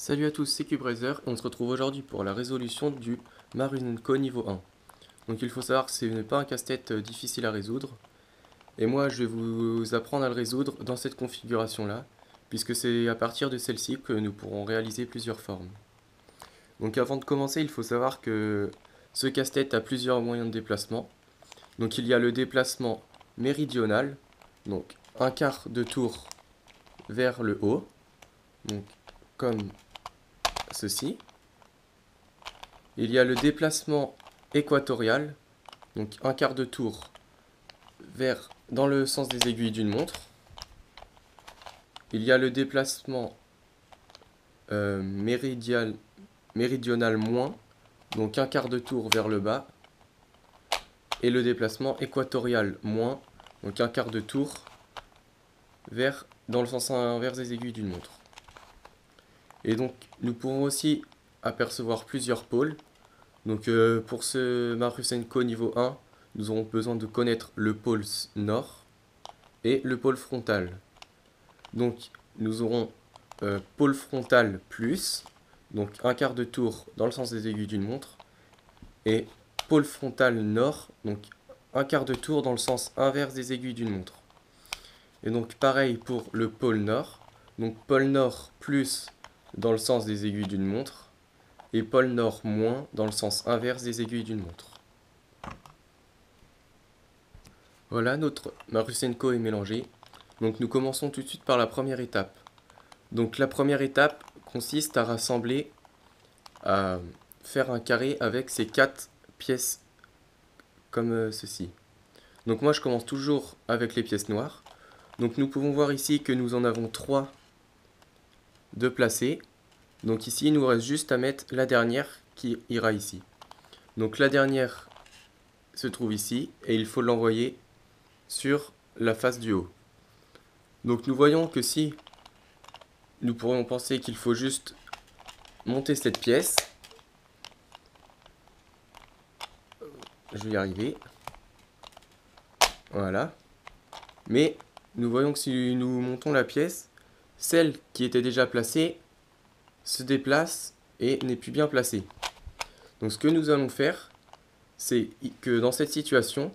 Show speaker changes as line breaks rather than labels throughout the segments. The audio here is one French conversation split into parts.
Salut à tous, c'est Cubrazer et on se retrouve aujourd'hui pour la résolution du Marusenko niveau 1. Donc il faut savoir que ce n'est pas un casse-tête difficile à résoudre, et moi je vais vous apprendre à le résoudre dans cette configuration-là, puisque c'est à partir de celle-ci que nous pourrons réaliser plusieurs formes. Donc avant de commencer, il faut savoir que ce casse-tête a plusieurs moyens de déplacement. Donc il y a le déplacement méridional, donc un quart de tour vers le haut, donc comme ceci. Il y a le déplacement équatorial, donc un quart de tour dans le sens des aiguilles d'une montre. Il y a le déplacement méridional moins, donc un quart de tour vers le bas. Et le déplacement équatorial moins, donc un quart de tour dans le sens inverse des aiguilles d'une montre. Et donc nous pourrons aussi apercevoir plusieurs pôles. Donc pour ce Marusenko niveau 1, nous aurons besoin de connaître le pôle nord et le pôle frontal. Donc nous aurons pôle frontal plus, donc un quart de tour dans le sens des aiguilles d'une montre, et pôle frontal nord, donc un quart de tour dans le sens inverse des aiguilles d'une montre. Et donc pareil pour le pôle nord, donc pôle nord plus dans le sens des aiguilles d'une montre, et pôle nord moins dans le sens inverse des aiguilles d'une montre. Voilà, notre Marusenko est mélangé. Donc nous commençons tout de suite par la première étape. Donc la première étape consiste à faire un carré avec ces 4 pièces comme ceci. Donc moi je commence toujours avec les pièces noires. Donc nous pouvons voir ici que nous en avons 3 de placés. Donc ici il nous reste juste à mettre la dernière qui ira ici. Donc la dernière se trouve ici et il faut l'envoyer sur la face du haut. Donc nous voyons que si nous pourrions penser qu'il faut juste monter cette pièce, je vais y arriver, voilà, mais nous voyons que si nous montons la pièce, celle qui était déjà placée se déplace et n'est plus bien placée. Donc ce que nous allons faire, c'est que dans cette situation,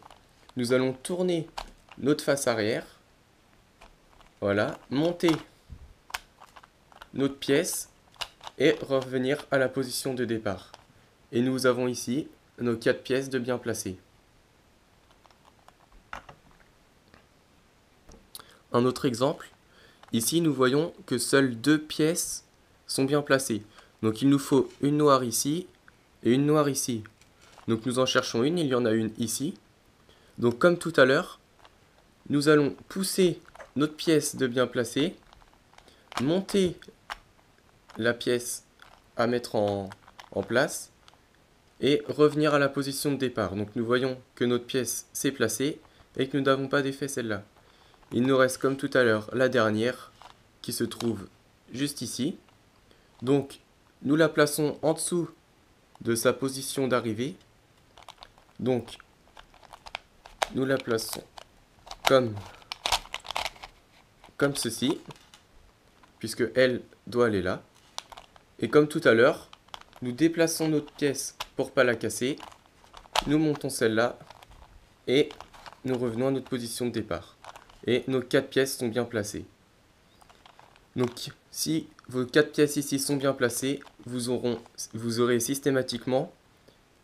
nous allons tourner notre face arrière, voilà, monter notre pièce et revenir à la position de départ. Et nous avons ici nos 4 pièces de bien placées. Un autre exemple, ici nous voyons que seules 2 pièces sont bien placées. Donc il nous faut une noire ici et une noire ici. Donc nous en cherchons une, il y en a une ici. Donc comme tout à l'heure, nous allons pousser notre pièce de bien placée, monter la pièce à mettre en place et revenir à la position de départ. Donc nous voyons que notre pièce s'est placée et que nous n'avons pas d'effet celle-là. Il nous reste comme tout à l'heure la dernière qui se trouve juste ici. Donc nous la plaçons en dessous de sa position d'arrivée. Donc nous la plaçons comme ceci, puisque elle doit aller là. Et comme tout à l'heure, nous déplaçons notre pièce pour pas la casser. Nous montons celle-là et nous revenons à notre position de départ. Et nos 4 pièces sont bien placées. Donc si vos 4 pièces ici sont bien placées, vous aurez systématiquement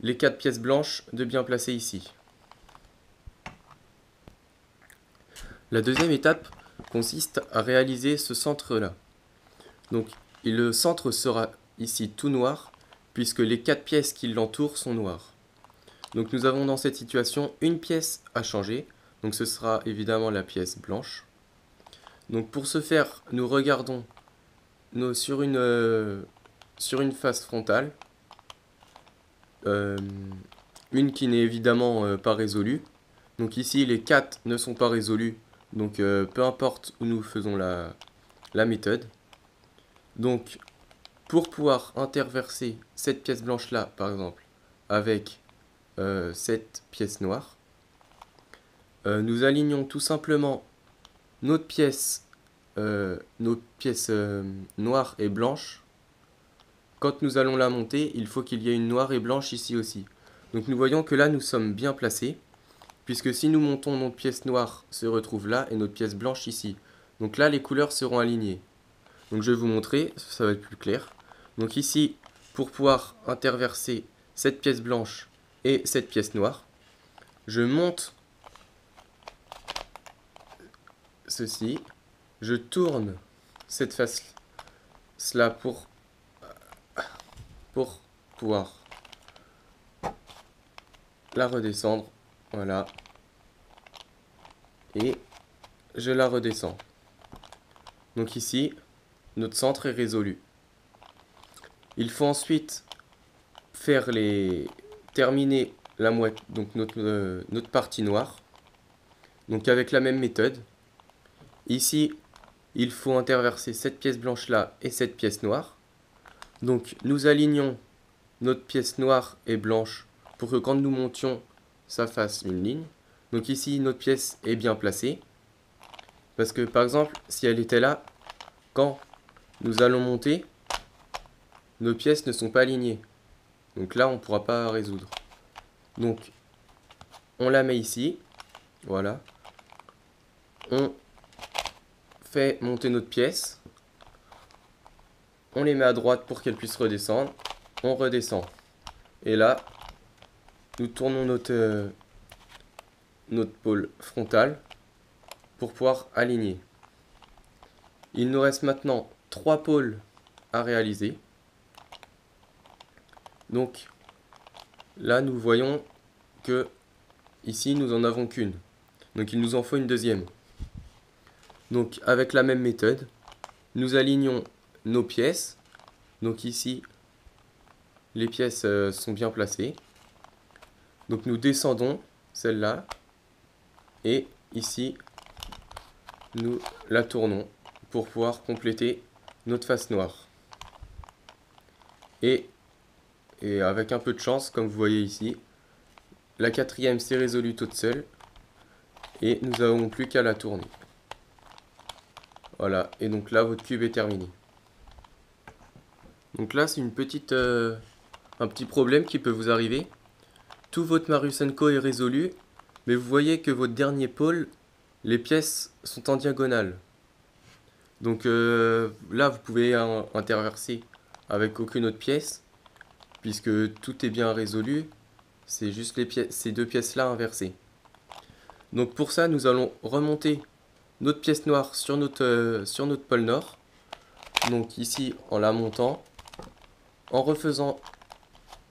les 4 pièces blanches de bien placées ici. La deuxième étape consiste à réaliser ce centre-là. Donc le centre sera ici tout noir, puisque les 4 pièces qui l'entourent sont noires. Donc nous avons dans cette situation une pièce à changer, donc ce sera évidemment la pièce blanche. Donc pour ce faire, nous regardons sur une face frontale, une qui n'est évidemment pas résolue. Donc ici les 4 ne sont pas résolus, donc peu importe où nous faisons la méthode. Donc pour pouvoir interverser cette pièce blanche là par exemple avec cette pièce noire, nous alignons tout simplement nos pièces noires et blanches quand nous allons la monter, il faut qu'il y ait une noire et blanche ici aussi. Donc nous voyons que là nous sommes bien placés, puisque si nous montons, notre pièce noire se retrouve là et notre pièce blanche ici. Donc là les couleurs seront alignées. Donc je vais vous montrer, ça va être plus clair. Donc ici, pour pouvoir interverser cette pièce blanche et cette pièce noire, je monte ceci, je tourne cette face-là pour pouvoir la redescendre, voilà, et je la redescends. Donc ici, notre centre est résolu. Il faut ensuite terminer la moitié, donc notre partie noire, donc avec la même méthode. Ici, il faut interverser cette pièce blanche là et cette pièce noire. Donc nous alignons notre pièce noire et blanche pour que quand nous montions, ça fasse une ligne. Donc ici, notre pièce est bien placée. Parce que par exemple, si elle était là, quand nous allons monter, nos pièces ne sont pas alignées. Donc là, on ne pourra pas résoudre. Donc, on la met ici. Voilà. On fait monter notre pièce. On les met à droite pour qu'elles puissent redescendre. On redescend. Et là, nous tournons notre pôle frontal pour pouvoir aligner. Il nous reste maintenant 3 pôles à réaliser. Donc là nous voyons que ici nous en avons qu'une. Donc il nous en faut une deuxième. Donc avec la même méthode, nous alignons nos pièces. Donc ici les pièces sont bien placées. Donc nous descendons celle-là et ici nous la tournons pour pouvoir compléter notre face noire. Et avec un peu de chance, comme vous voyez ici, la quatrième s'est résolue toute seule et nous n'avons plus qu'à la tourner. Voilà, et donc là votre cube est terminé. Donc là c'est un petit problème qui peut vous arriver. Tout votre Marius & Co est résolu, mais vous voyez que votre dernier pôle, les pièces sont en diagonale. Donc là vous pouvez interverser avec aucune autre pièce, puisque tout est bien résolu, c'est juste ces deux pièces-là inversées. Donc pour ça, nous allons remonter notre pièce noire sur notre pôle nord. Donc ici, en la montant, en refaisant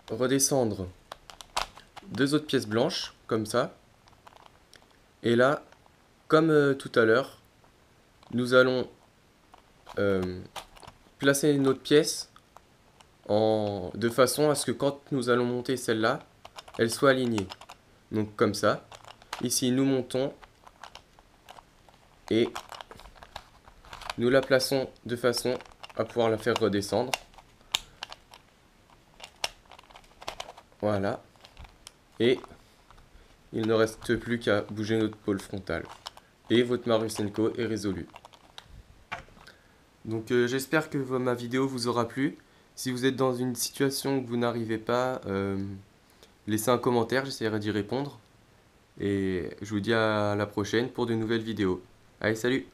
redescendre deux autres pièces blanches, comme ça. Et là, comme tout à l'heure, nous allons placer notre pièce de façon à ce que quand nous allons monter celle-là, elle soit alignée. Donc comme ça. Ici nous montons et nous la plaçons de façon à pouvoir la faire redescendre. Voilà. Et il ne reste plus qu'à bouger notre pôle frontal. Et votre Marius & Co est résolu. Donc j'espère que ma vidéo vous aura plu. Si vous êtes dans une situation que vous n'arrivez pas, laissez un commentaire, j'essaierai d'y répondre. Et je vous dis à la prochaine pour de nouvelles vidéos. Allez, salut!